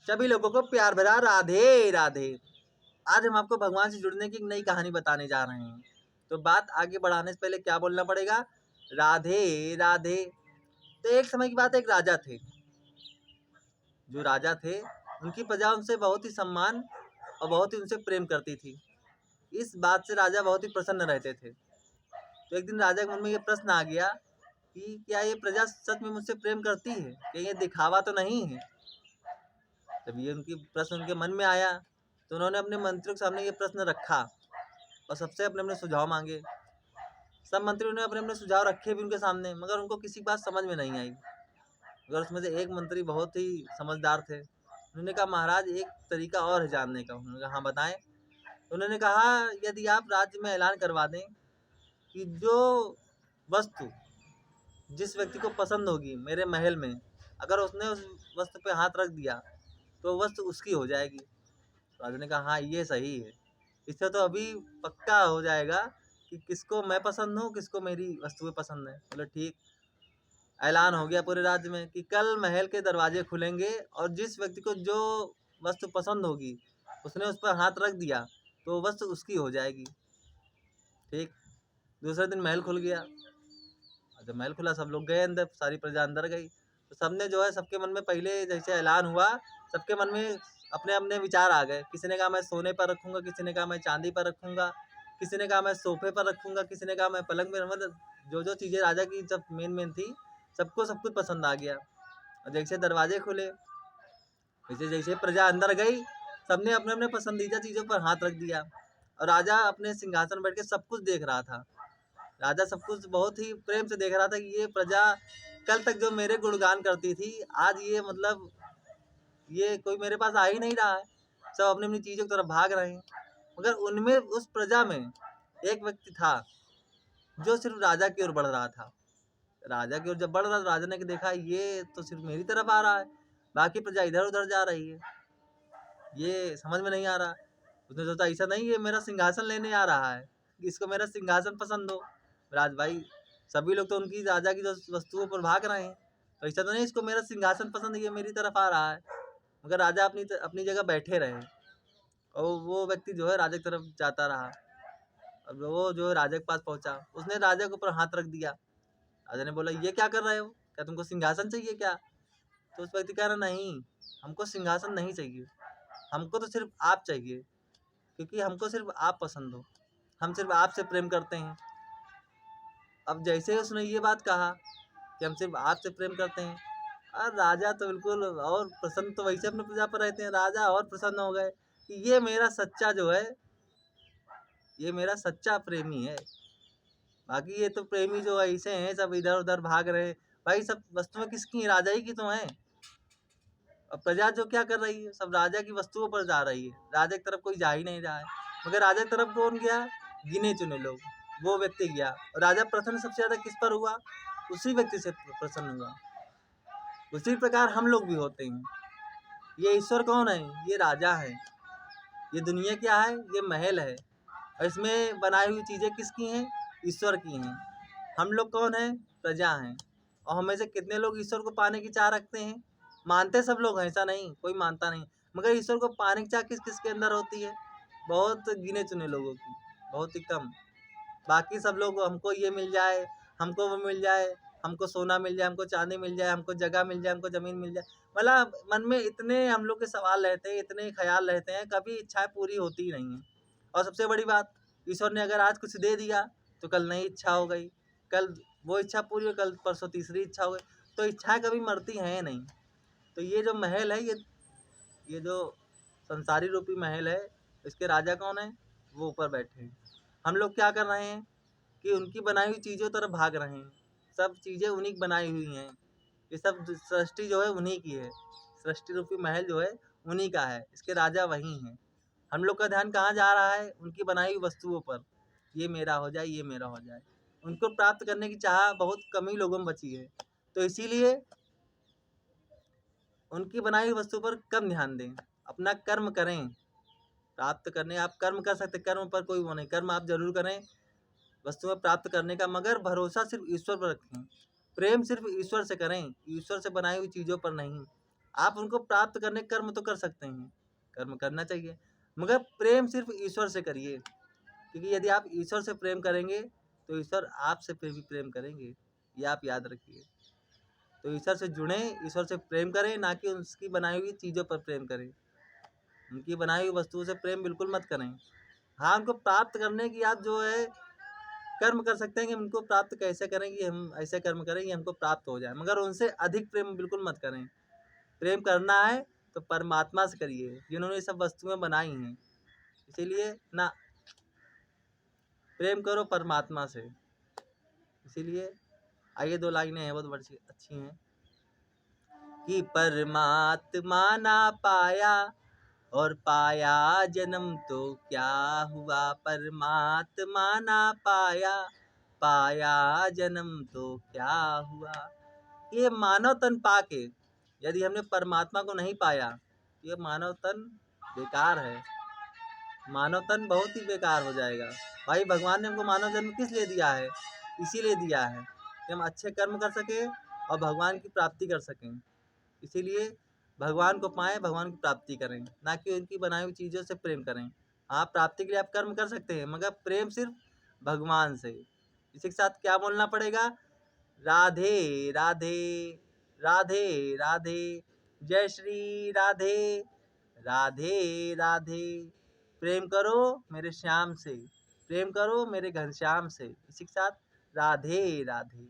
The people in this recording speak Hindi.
सभी लोगों को प्यार भरा राधे राधे। आज हम आपको भगवान से जुड़ने की एक नई कहानी बताने जा रहे हैं। तो बात आगे बढ़ाने से पहले क्या बोलना पड़ेगा? राधे राधे। तो एक समय की बात है, एक राजा थे। जो राजा थे उनकी प्रजा उनसे बहुत ही सम्मान और बहुत ही उनसे प्रेम करती थी। इस बात से राजा बहुत ही प्रसन्न रहते थे। तो एक दिन राजा के मन में ये प्रश्न आ गया कि क्या ये प्रजा सच में मुझसे प्रेम करती है? क्या ये दिखावा तो नहीं है? जब ये उनकी प्रश्न उनके मन में आया तो उन्होंने अपने मंत्रियों के सामने ये प्रश्न रखा और सबसे अपने अपने सुझाव मांगे। सब मंत्रियों ने अपने अपने सुझाव रखे भी उनके सामने, मगर उनको किसी बात समझ में नहीं आई। मगर उसमें से एक मंत्री बहुत ही समझदार थे। उन्होंने कहा, महाराज एक तरीका और है जानने का। उन्होंने कहा, हाँ बताएं। तो उन्होंने कहा, यदि आप राज्य में ऐलान करवा दें कि जो वस्तु जिस व्यक्ति को पसंद होगी मेरे महल में, अगर उसने उस वस्तु पे हाथ रख दिया तो वस्तु उसकी हो जाएगी। राजा ने कहा, हाँ ये सही है। इससे तो अभी पक्का हो जाएगा कि किसको मैं पसंद हूँ, किसको मेरी वस्तुएं पसंद है। बोले ठीक। ऐलान हो गया पूरे राज्य में कि कल महल के दरवाजे खुलेंगे और जिस व्यक्ति को जो वस्तु पसंद होगी उसने उस पर हाथ रख दिया तो वस्तु उसकी हो जाएगी। ठीक। दूसरे दिन महल खुल गया। जब महल खुला सब लोग गए अंदर, सारी प्रजा अंदर गई। तो सबने जो है, सबके मन में पहले जैसे ऐलान हुआ, सबके मन में अपने अपने विचार आ गए। किसी ने कहा मैं सोने पर रखूंगा, किसी ने कहा मैं चांदी पर रखूंगा, किसी ने कहा मैं सोफे पर रखूंगा, किसी ने कहा मैं पलंग में। मतलब जो जो चीजें राजा की जब मेन मेन थी सबको सब कुछ पसंद आ गया। और जैसे दरवाजे खुले, जैसे जैसे प्रजा अंदर गई, सबने अपने अपने पसंदीदा चीजों पर हाथ रख दिया और राजा अपने सिंहासन बैठ के सब कुछ देख रहा था। राजा सब कुछ बहुत ही प्रेम से देख रहा था कि ये प्रजा कल तक जो मेरे गुणगान करती थी, आज ये मतलब ये कोई मेरे पास आ ही नहीं रहा है। सब अपनी अपनी चीजों की तरफ भाग रहे हैं। मगर उनमें, उस प्रजा में एक व्यक्ति था जो सिर्फ राजा की ओर बढ़ रहा था। राजा की ओर जब बढ़ रहा, राजा ने देखा ये तो सिर्फ मेरी तरफ आ रहा है, बाकी प्रजा इधर उधर जा रही है, ये समझ में नहीं आ रहा। उसने सोचा ऐसा नहीं, ये मेरा सिंहासन लेने आ रहा है, इसको मेरा सिंहासन पसंद हो। राज भाई, सभी लोग तो उनकी राजा की जो वस्तुओं पर भाग रहे हैं, तो ऐसा तो नहीं इसको मेरा सिंहासन पसंद है, ये मेरी तरफ आ रहा है। मगर राजा अपनी अपनी जगह बैठे रहे और वो व्यक्ति जो है राजा की तरफ जाता रहा। अब वो जो है राजा के पास पहुंचा, उसने राजा के ऊपर हाथ रख दिया। राजा ने बोला, ये क्या कर रहे हो? क्या तुमको सिंहासन चाहिए क्या? तो उस व्यक्ति कह रहा, नहीं, हमको सिंहासन नहीं चाहिए, हमको तो सिर्फ आप चाहिए, क्योंकि हमको सिर्फ आप पसंद हो, हम सिर्फ आपसे प्रेम करते हैं। अब जैसे ही उसने ये बात कहा कि हम सिर्फ आपसे प्रेम करते हैं, और राजा तो बिल्कुल, और प्रसन्न तो वैसे अपने प्रजा पर रहते हैं, राजा और प्रसन्न हो गए कि ये मेरा सच्चा जो है, ये मेरा सच्चा प्रेमी है। बाकी ये तो प्रेमी जो ऐसे हैं सब इधर उधर भाग रहे हैं। भाई सब वस्तुएं किसकी हैं? राजा ही की तो हैं। अब प्रजा जो क्या कर रही है, सब राजा की वस्तुओं पर जा रही है, राजा की तरफ कोई जा ही नहीं रहा है। मगर राजा की तरफ कौन गया? गिने चुने लोग, वो व्यक्ति गया। और राजा प्रसन्न सबसे ज्यादा किस पर हुआ? उसी व्यक्ति से प्रसन्न हुआ। उसी प्रकार हम लोग भी होते हैं। ये ईश्वर कौन है? ये राजा है। ये दुनिया क्या है? ये महल है। और इसमें बनाई हुई चीजें किसकी हैं? ईश्वर की हैं। हम लोग कौन है? प्रजा हैं। और हमें से कितने लोग ईश्वर को पाने की चाह रखते हैं? मानते सब लोग हैं, ऐसा नहीं कोई मानता नहीं, मगर ईश्वर को पाने की चाह किस किस के अंदर होती है? बहुत गिने चुने लोगों की, बहुत ही कम। बाकी सब लोग हमको ये मिल जाए, हमको वो मिल जाए, हमको सोना मिल जाए, हमको चांदी मिल जाए, हमको जगह मिल जाए, हमको जमीन मिल जाए। मतलब मन में इतने हम लोग के सवाल रहते हैं, इतने ख्याल रहते हैं, कभी इच्छाएं पूरी होती ही नहीं है। और सबसे बड़ी बात, ईश्वर ने अगर आज कुछ दे दिया तो कल नई इच्छा हो गई, कल वो इच्छा पूरी हो, कल परसों तीसरी इच्छा हो गई। तो इच्छाएं कभी मरती हैं नहीं। तो ये जो महल है, ये जो संसारी रूपी महल है, इसके राजा कौन है? वो ऊपर बैठे हैं। हम लोग क्या कर रहे हैं कि उनकी बनाई हुई चीज़ों तरफ भाग रहे हैं। सब चीज़ें उन्हीं की बनाई हुई हैं। ये सब सृष्टि जो है उन्हीं की है। सृष्टि रूपी महल जो है उन्हीं का है, इसके राजा वही हैं। हम लोग का ध्यान कहाँ जा रहा है? उनकी बनाई हुई वस्तुओं पर। ये मेरा हो जाए, ये मेरा हो जाए। उनको प्राप्त करने की चाह बहुत कम ही लोगों में बची है। तो इसीलिए उनकी बनाई हुई वस्तु पर कम ध्यान दें, अपना कर्म करें। प्राप्त करने आप कर्म कर सकते, कर्म पर कोई वो नहीं, कर्म आप जरूर करें वस्तुएं प्राप्त करने का, मगर भरोसा सिर्फ ईश्वर पर रखें। प्रेम सिर्फ ईश्वर से करें, ईश्वर से बनाई हुई चीज़ों पर नहीं। आप उनको प्राप्त करने के कर्म तो कर सकते हैं, कर्म करना चाहिए, मगर प्रेम सिर्फ ईश्वर से करिए, क्योंकि यदि आप ईश्वर से प्रेम करेंगे तो ईश्वर आपसे फिर भी प्रेम करेंगे, ये आप याद रखिए। तो ईश्वर से जुड़ें, ईश्वर से प्रेम करें, ना कि उसकी बनाई हुई चीज़ों पर प्रेम करें। उनकी बनाई हुई वस्तुओं से प्रेम बिल्कुल मत करें। हाँ, उनको प्राप्त करने की आप जो है कर्म कर सकते हैं कि उनको प्राप्त कैसे करें कि हम ऐसे कर्म करें कि हमको प्राप्त हो जाए, मगर उनसे अधिक प्रेम बिल्कुल मत करें। प्रेम करना है तो परमात्मा से करिए, जिन्होंने ये सब वस्तुएं बनाई हैं। इसीलिए ना प्रेम करो परमात्मा से। इसीलिए आइए 2 लाइनें हैं, बहुत बड़ी अच्छी हैं कि परमात्मा ना पाया और पाया जन्म तो क्या हुआ, परमात्मा ना पाया, पाया जन्म तो क्या हुआ। ये मानव तन पाके यदि हमने परमात्मा को नहीं पाया, ये मानव तन बेकार है, मानव तन बहुत ही बेकार हो जाएगा। भाई भगवान ने हमको मानव जन्म किस लिए दिया है? इसीलिए दिया है कि हम अच्छे कर्म कर सकें और भगवान की प्राप्ति कर सकें। इसीलिए भगवान को पाएं, भगवान की प्राप्ति करें, ना कि उनकी बनाई हुई चीज़ों से प्रेम करें। आप प्राप्ति के लिए आप कर्म कर सकते हैं, मगर प्रेम सिर्फ भगवान से। इसी के साथ क्या बोलना पड़ेगा? राधे राधे, राधे राधे, जय श्री राधे, राधे राधे। प्रेम करो मेरे श्याम से, प्रेम करो मेरे घनश्याम से। इसी के साथ राधे राधे।